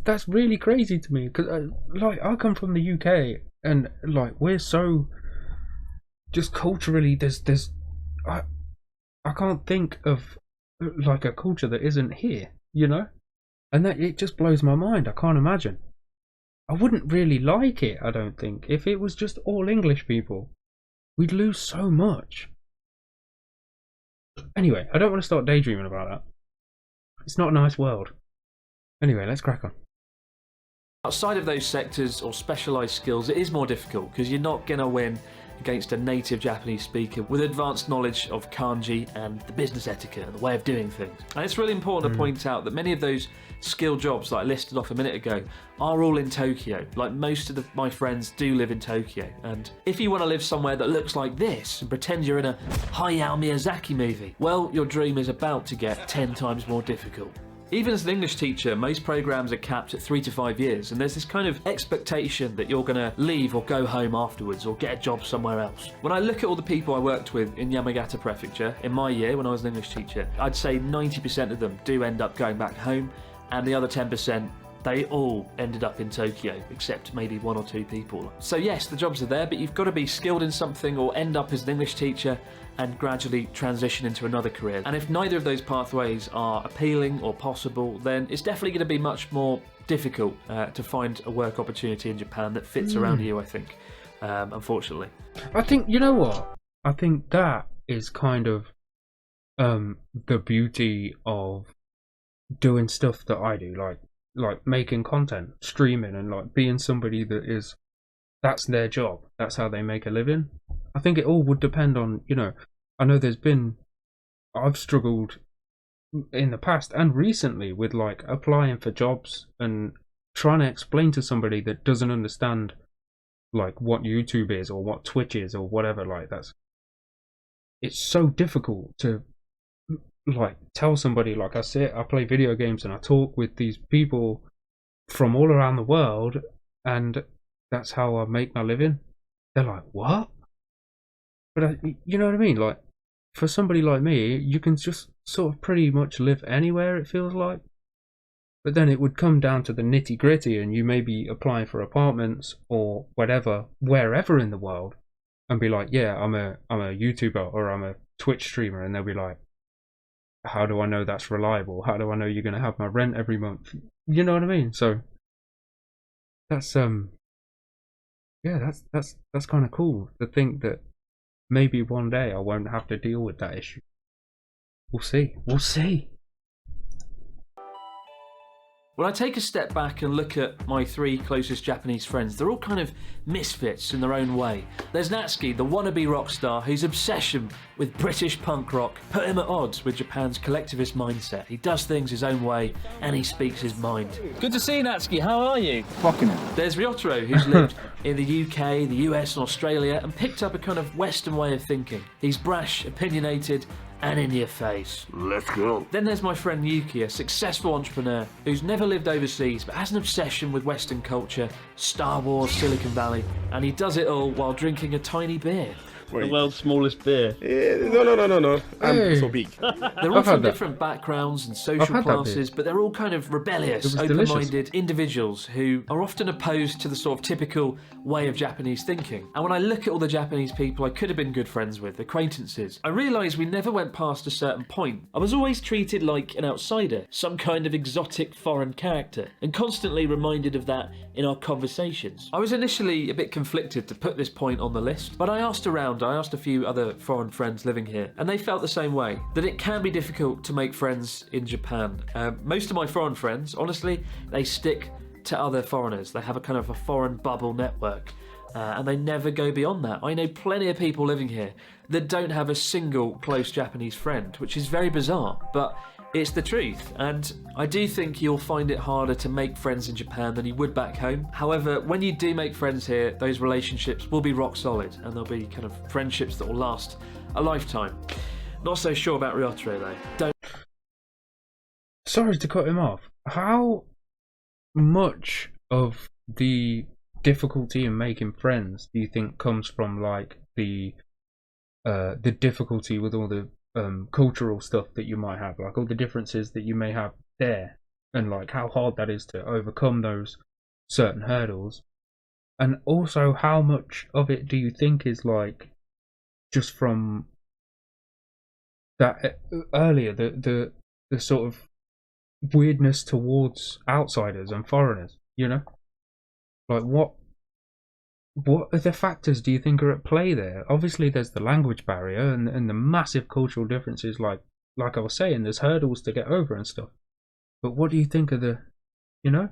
That's really crazy to me because like I come from the UK and like we're so just culturally I can't think of like a culture that isn't here, you know, and that it just blows my mind. I can't imagine. I wouldn't really like it, I don't think, if it was just all English people. We'd lose so much. Anyway, I don't want to start daydreaming about that. It's not a nice world. Anyway, let's crack on. Outside of those sectors or specialised skills, it is more difficult because you're not going to win against a native Japanese speaker with advanced knowledge of kanji and the business etiquette and the way of doing things. And it's really important to point out that many of those skilled jobs that I listed off a minute ago are all in Tokyo. Like most of my friends do live in Tokyo. And if you want to live somewhere that looks like this and pretend you're in a Hayao Miyazaki movie, well, your dream is about to get 10 times more difficult. Even as an English teacher, most programs are capped at 3 to 5 years, and there's this kind of expectation that you're going to leave or go home afterwards or get a job somewhere else. When I look at all the people I worked with in Yamagata Prefecture in my year when I was an English teacher, I'd say 90% of them do end up going back home, and the other 10%, they all ended up in Tokyo, except maybe 1 or 2 people. So yes, the jobs are there, but you've got to be skilled in something or end up as an English teacher and gradually transition into another career. And if neither of those pathways are appealing or possible, then it's definitely going to be much more difficult to find a work opportunity in Japan that fits around you, I think, unfortunately. I think, you know what? I think that is kind of the beauty of doing stuff that I do, like making content, streaming, and like being somebody that's their job. That's how they make a living. I think it all would depend on, you know, I know I've struggled in the past and recently with like applying for jobs and trying to explain to somebody that doesn't understand like what YouTube is or what Twitch is or whatever, like it's so difficult to like tell somebody like I play video games and I talk with these people from all around the world and that's how I make my living. They're like, what? But you know what I mean? Like, for somebody like me, you can just sort of pretty much live anywhere, it feels like. But then it would come down to the nitty gritty, and you may be applying for apartments or whatever, wherever in the world, and be like, yeah, I'm a YouTuber or I'm a Twitch streamer, and they'll be like, how do I know that's reliable? How do I know you're going to have my rent every month? You know what I mean? So that's yeah, that's kind of cool to think that maybe one day I won't have to deal with that issue. We'll see. We'll see. When I take a step back and look at my 3 closest Japanese friends, they're all kind of misfits in their own way. There's Natsuki, the wannabe rock star, whose obsession with British punk rock put him at odds with Japan's collectivist mindset. He does things his own way and he speaks his mind. Good to see you, Natsuki. How are you? Fucking it. There's Ryotaro, who's lived in the UK, the US and Australia and picked up a kind of Western way of thinking. He's brash, opinionated and in your face. Let's go. Then there's my friend Yuki, a successful entrepreneur who's never lived overseas but has an obsession with Western culture, Star Wars, Silicon Valley, and he does it all while drinking a tiny beer. The world's smallest beer. No. I'm Hey. so big. They're all I've had from that. different backgrounds and I've social had that classes, but they're all kind of It rebellious, was delicious. open-minded individuals who are often opposed to the sort of typical way of Japanese thinking. And when I look at all the Japanese people I could have been good friends with, acquaintances, I realise we never went past a certain point. I was always treated like an outsider, some kind of exotic foreign character, and constantly reminded of that in our conversations. I was initially a bit conflicted to put this point on the list, but I asked around, I asked a few other foreign friends living here, and they felt the same way, that it can be difficult to make friends in Japan. Most of my foreign friends, honestly, they stick to other foreigners. They have a kind of a foreign bubble network. And they never go beyond that. I know plenty of people living here that don't have a single close Japanese friend, which is very bizarre, but it's the truth. And I do think you'll find it harder to make friends in Japan than you would back home. However, when you do make friends here, those relationships will be rock solid, and they'll be kind of friendships that will last a lifetime. Not so sure about Ryotaro though. Don't Sorry to cut him off. How much of the difficulty in making friends do you think comes from like the difficulty with all the cultural stuff that you might have, like all the differences that you may have there, and like how hard that is to overcome those certain hurdles, and also how much of it do you think is like just from that earlier the sort of weirdness towards outsiders and foreigners, you know? Like what other factors do you think are at play there? Obviously there's the language barrier and the massive cultural differences, like I was saying, there's hurdles to get over and stuff. But what do you think of the, you know?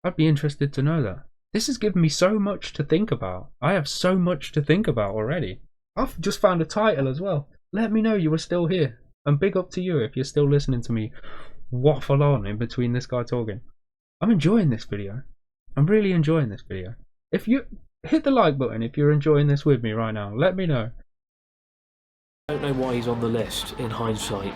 I'd be interested to know that. This has given me so much to think about. I have so much to think about already. I've just found a title as well. Let me know you were still here. And big up to you if you're still listening to me waffle on in between this guy talking. I'm enjoying this video. I'm really enjoying this video. If you hit the like button if you're enjoying this with me right now, let me know. know why he's on the list in hindsight.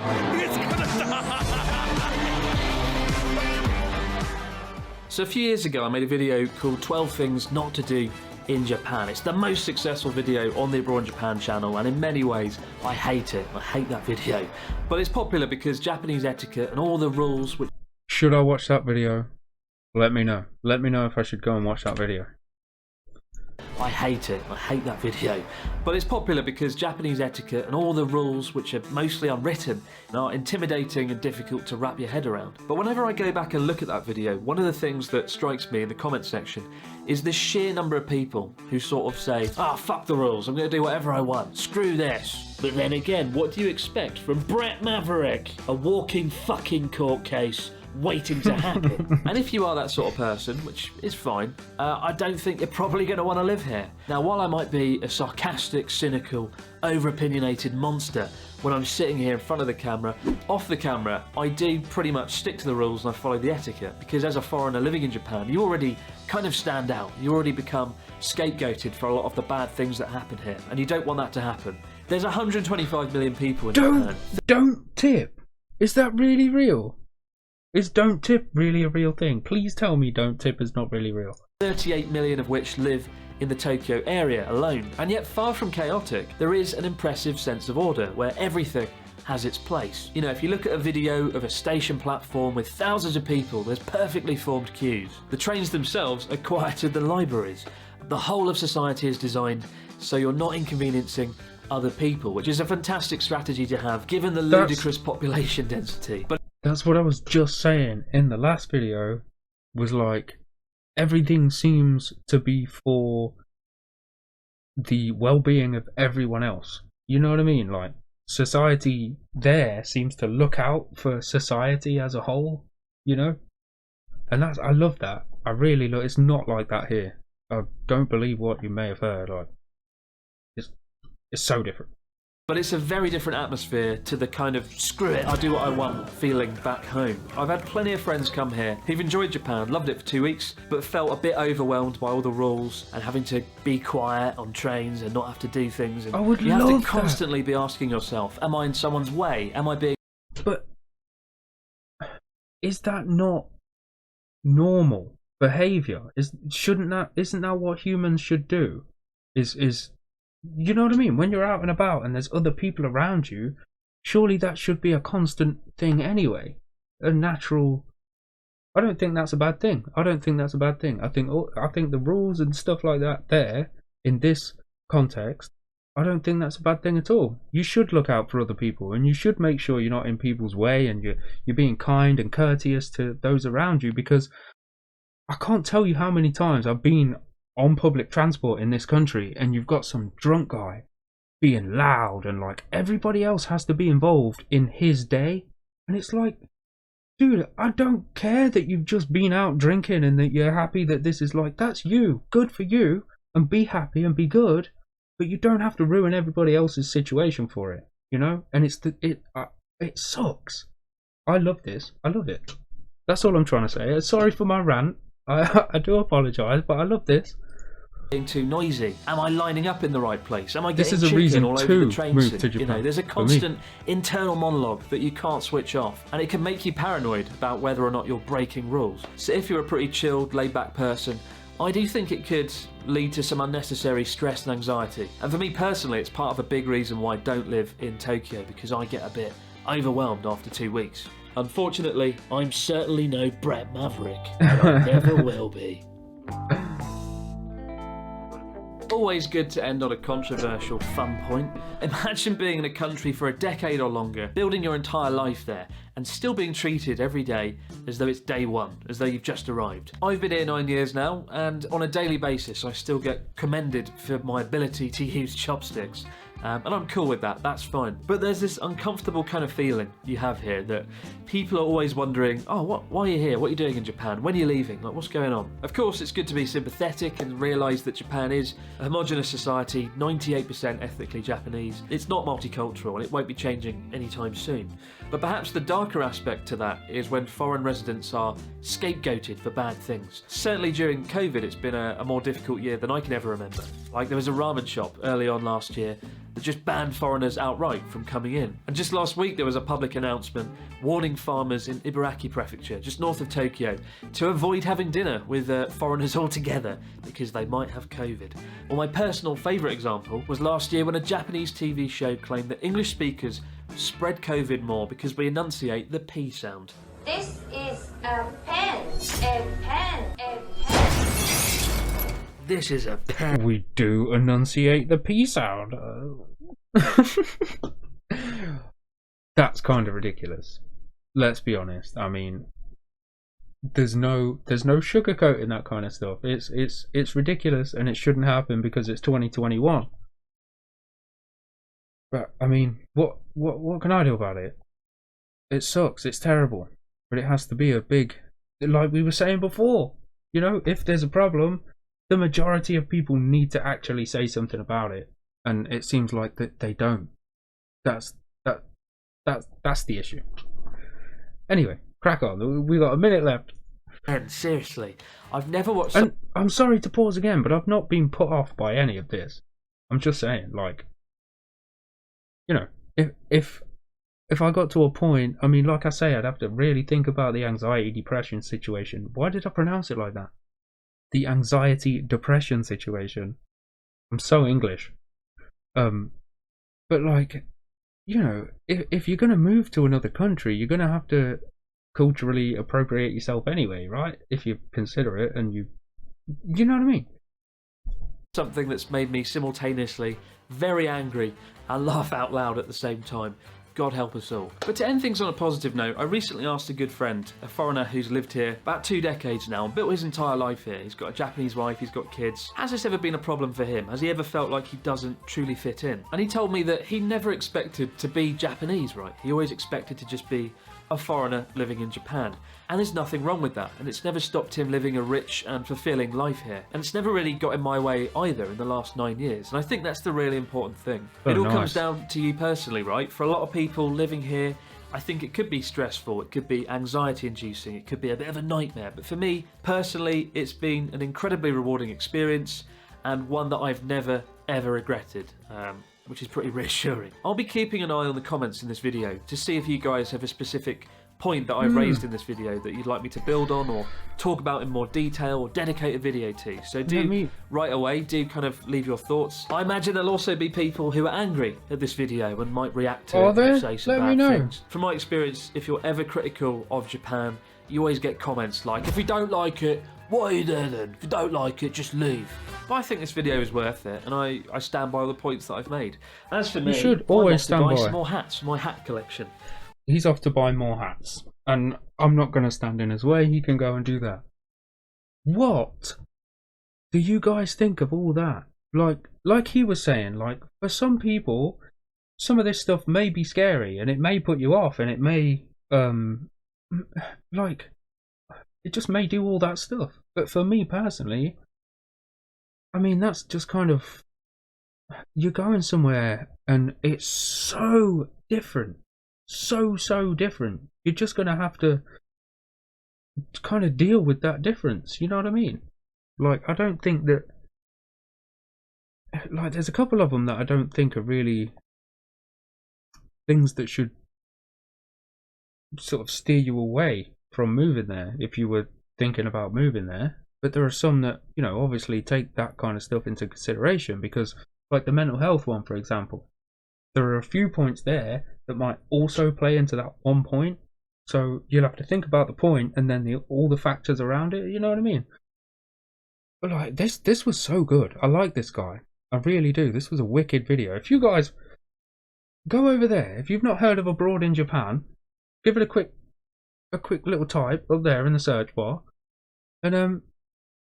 So a few years ago I made a video called 12 Things Not to Do in Japan. It's the most successful video on the Abroad in Japan channel, and in many ways I hate it. I hate that video. But it's popular because Japanese etiquette and all the rules which... Should I watch that video? Let me know. Let me know if I should go and watch that video. I hate it. I hate that video. But it's popular because Japanese etiquette and all the rules, which are mostly unwritten, are intimidating and difficult to wrap your head around. But whenever I go back and look at that video, one of the things that strikes me in the comment section is the sheer number of people who sort of say, "Ah, fuck the rules, I'm going to do whatever I want. Screw this." But then again, what do you expect from Brett Maverick? A walking fucking court case waiting to happen. And if you are that sort of person, which is fine, I don't think you're probably going to want to live here. Now, while I might be a sarcastic, cynical, over-opinionated monster when I'm sitting here in front of the camera, off the camera, I do pretty much stick to the rules and I follow the etiquette, because as a foreigner living in Japan, you already kind of stand out. You already become scapegoated for a lot of the bad things that happen here, and you don't want that to happen. There's 125 million people in Japan. Don't tip. Is that really real? Is don't tip really a real thing? Please tell me don't tip is not really real. 38 million of which live in the Tokyo area alone. And yet, far from chaotic, there is an impressive sense of order where everything has its place. You know, if you look at a video of a station platform with thousands of people, there's perfectly formed queues. The trains themselves are quieter than libraries. The whole of society is designed so you're not inconveniencing other people, which is a fantastic strategy to have given the ludicrous population density. But that's what I was just saying in the last video, was like, everything seems to be for the well-being of everyone else. You know what I mean? Like, society there seems to look out for society as a whole, you know? And that's, I love that. I really love, it's not like that here. I don't believe what you may have heard. Like, it's so different. But it's a very different atmosphere to the kind of screw it, I'll do what I want feeling back home. I've had plenty of friends come here who've enjoyed Japan, loved it for 2 weeks, but felt a bit overwhelmed by all the rules and having to be quiet on trains and not have to do things. And I would you have love to constantly be asking yourself, am I in someone's way? Am I being... But is that not normal behaviour? Isn't that what humans should do? Is you know what I mean? When you're out and about and there's other people around you, surely that should be a constant thing anyway. A natural. I don't think that's a bad thing. I don't think that's a bad thing. I think the rules and stuff like that there in this context, I don't think that's a bad thing at all. You should look out for other people, and you should make sure you're not in people's way, and you're being kind and courteous to those around you, because I can't tell you how many times I've been on public transport in this country and you've got some drunk guy being loud and like everybody else has to be involved in his day, and it's like, dude, I don't care that you've just been out drinking and that you're happy that this is like, that's you, good for you, and be happy and be good, but you don't have to ruin everybody else's situation for it, you know? And it sucks. I love this. I love it. That's all I'm trying to say. Sorry for my rant. I do apologise, but I love this. Being too noisy? Am I lining up in the right place? Am I This getting is a chicken reason all over to the train move seat? to Japan, You know, there's a for me. constant internal monologue that you can't switch off, and it can make you paranoid about whether or not you're breaking rules. So if you're a pretty chilled, laid-back person, I do think it could lead to some unnecessary stress and anxiety. And for me personally, it's part of a big reason why I don't live in Tokyo, because I get a bit overwhelmed after 2 weeks. Unfortunately, I'm certainly no Brett Maverick, and I never will be. always good to end on a controversial fun point. Imagine being in a country for a decade or longer, building your entire life there, and still being treated every day as though it's day one, as though you've just arrived. I've been here 9 years now, and on a daily basis I still get commended for my ability to use chopsticks. And I'm cool with that, that's fine. But there's this uncomfortable kind of feeling you have here that people are always wondering, oh, why are you here? What are you doing in Japan? When are you leaving? Like, what's going on? Of course, it's good to be sympathetic and realise that Japan is a homogenous society, 98% ethnically Japanese. It's not multicultural and it won't be changing anytime soon. But perhaps the darker aspect to that is when foreign residents are scapegoated for bad things. Certainly during COVID, it's been a more difficult year than I can ever remember. Like, there was a ramen shop early on last year that just banned foreigners outright from coming in. And just last week there was a public announcement warning farmers in Ibaraki Prefecture, just north of Tokyo, to avoid having dinner with foreigners altogether because they might have COVID. Well, my personal favourite example was last year when a Japanese TV show claimed that English speakers spread COVID more because we enunciate the P sound. This is a pen, a pen, a pen. This is a pen. We do enunciate the P sound. That's kind of ridiculous. Let's be honest. I mean, there's no sugarcoating that kind of stuff. It's ridiculous, and it shouldn't happen because it's 2021. But I mean, what can I do about it? It sucks. It's terrible. But it has to be a big, like we were saying before. You know, if there's a problem, the majority of people need to actually say something about it, and it seems like that they don't. That's the issue. Anyway, crack on. We got a minute left. And seriously, I've never watched. And I'm sorry to pause again, but I've not been put off by any of this. I'm just saying, like, you know, if I got to a point, I mean, like I say, I'd have to really think about the anxiety depression situation. Why did I pronounce it like that? The anxiety depression situation. I'm so English. But like, you know, if you're gonna move to another country, you're gonna have to culturally appropriate yourself anyway, right? If you consider it, and you know what I mean. Something that's made me simultaneously very angry and laugh out loud at the same time. God help us all. But to end things on a positive note, I recently asked a good friend, a foreigner who's lived here about 2 decades now and built his entire life here. He's got a Japanese wife, he's got kids. Has this ever been a problem for him? Has he ever felt like he doesn't truly fit in? And he told me that he never expected to be Japanese, right? He always expected to just be a foreigner living in Japan. And there's nothing wrong with that, and it's never stopped him living a rich and fulfilling life here. And it's never really got in my way either in the last 9 years, and I think that's the really important thing. Oh, It all nice. comes down to you personally, right? For a lot of people living here, I think it could be stressful, it could be anxiety inducing, it could be a bit of a nightmare, but for me, personally, it's been an incredibly rewarding experience, and one that I've never ever regretted. Which is pretty reassuring. I'll be keeping an eye on the comments in this video to see if you guys have a specific point that I've raised in this video that you'd like me to build on or talk about in more detail or dedicate a video to. So do right away, do kind of leave your thoughts. I imagine there'll also be people who are angry at this video and might react to it and say some bad things. From my experience, if you're ever critical of Japan, you always get comments like, if you don't like it, why are you there then? If you don't like it, just leave. But I think this video is worth it, and I stand by all the points that I've made. As for me, you should always stand by some more hats for my hat collection. He's off to buy more hats, and I'm not going to stand in his way. He can go and do that. What do you guys think of all that? Like he was saying, like, for some people, some of this stuff may be scary, and it may put you off, and it may, like, it just may do all that stuff. But for me personally, I mean, that's just kind of, you're going somewhere and it's so different. So different. You're just going to have to kind of deal with that difference. You know what I mean? Like, I don't think that, like, there's a couple of them that I don't think are really things that should sort of steer you away from moving there if you were thinking about moving there. But there are some that, you know, obviously take that kind of stuff into consideration, because, like the mental health one, for example, there are a few points there that might also play into that one point. So you'll have to think about the point and then all the factors around it. You know what I mean? But like this was so good. I like this guy. I really do. This was a wicked video. If you guys go over there, if you've not heard of Abroad in Japan, give it a quick little type up there in the search bar, and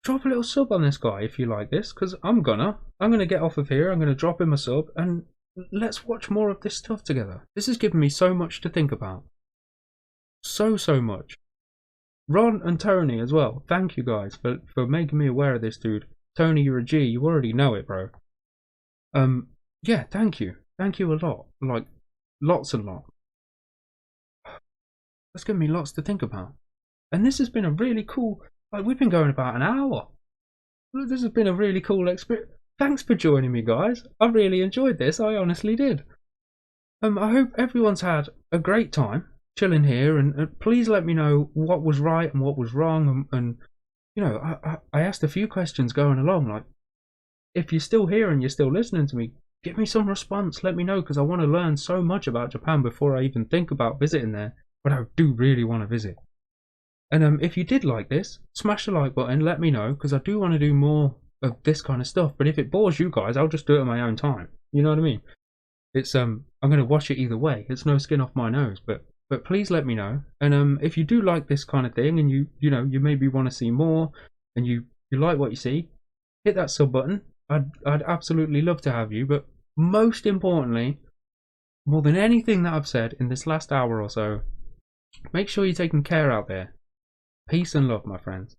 drop a little sub on this guy if you like this, because I'm gonna get off of here. I'm gonna drop him a sub, and let's watch more of this stuff together. This has given me so much to think about. So much. Ron and Tony as well. Thank you guys for making me aware of this dude. Tony, you're a G. You already know it, bro. Yeah, thank you. Thank you a lot. Like, lots and lots. That's given me lots to think about. And this has been a really cool, like, we've been going about an hour. This has been a really cool experience. Thanks for joining me, guys. I really enjoyed this. I honestly did. I hope everyone's had a great time chilling here, and please let me know what was right and what was wrong, and you know, I asked a few questions going along, like, if you're still here and you're still listening to me, give me some response. Let me know, because I want to learn so much about Japan before I even think about visiting there, but I do really want to visit. And if you did like this, smash the like button, let me know, because I do want to do more of this kind of stuff. But if it bores you guys, I'll just do it at my own time. You know what I mean? It's I'm going to watch it either way. It's no skin off my nose, but please let me know. And if you do like this kind of thing, and you know, you maybe want to see more, and you like what you see, hit that sub button. I'd absolutely love to have you. But most importantly, more than anything that I've said in this last hour or so, make sure you're taking care out there. Peace and love, my friends.